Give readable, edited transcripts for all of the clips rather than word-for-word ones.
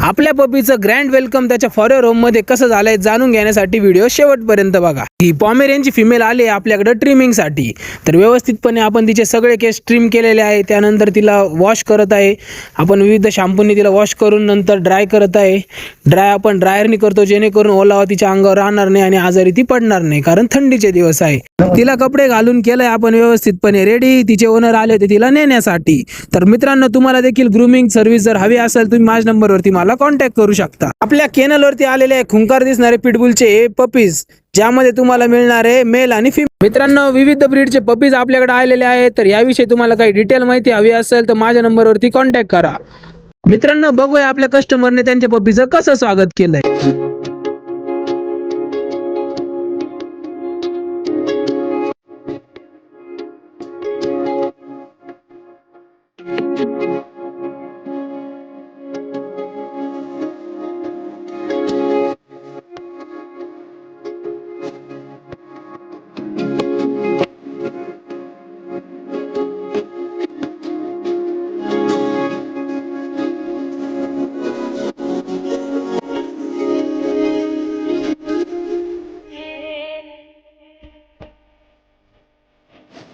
आपल्या पपीचं grand welcome त्याच्या forever home मध्ये कसं झालंय जाणून घेण्यासाठी व्हिडिओ शेवटपर्यंत बघा। ही पॉमेरियनची फिमेल आली आहे आपल्याकडे ट्रिमिंग साठी। तर व्यवस्थितपणे आपण तिचे सगळे केस ट्रिम केलेले आहे, त्यानंतर तिला वॉश करत आहे। आपण विविध शॅम्पूनी तिला वॉश करून नंतर ड्राय करत आहे। ड्राय आपण ड्रायरनी करतो जेणेकरून ओलावा तिच्या अंगावर राहणार नाही आणि आजारी ती पडणार नाही, कारण थंडीचे दिवस आहे। तिला कपडे घालून केलंय आपण व्यवस्थितपणे रेडी। तिचे ओनर आले होते तिला नेण्यासाठी। तर मित्रांनो, तुम्हाला देखील ग्रूमिंग सर्व्हिस जर हवी असेल तुम्ही माझ्या नंबरवरती मला कॉन्टॅक्ट करू शकता। आपल्या केनलवरती आलेले आहे खुंकार दिसणारे पिटबुलचे पपीज, ज्यामध्ये तुम्हाला मिळणार आहे मेल आणि फिमेल। मित्रांनो, विविध ब्रीडचे पपीज आपल्याकडे आलेले आहेत। तर याविषयी तुम्हाला काही डिटेल माहिती हवी असेल तर माझ्या नंबरवरती कॉन्टॅक्ट करा। मित्रांनो, बघूया आपल्या कस्टमरने त्यांच्या पपीचं कसं स्वागत केलंय।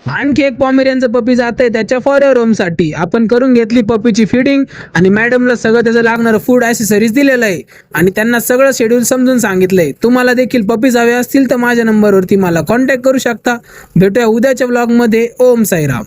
आणखी एक पॉमेरियनचं पपी जातंय त्याच्या फॉरेवर होम साठी। आपण करून घेतली पपीची फीडिंग आणि मॅडमला सगळं त्याचं लागणारं फूड ॲसेसरीज दिलेलं आहे आणि त्यांना सगळं शेड्यूल समजून सांगितलंय। तुम्हाला देखील पपीज हवे असतील तर माझ्या नंबरवरती मला कॉन्टॅक्ट करू शकता। भेटूया उद्याच्या व्लॉग मध्ये। ओम साईराम।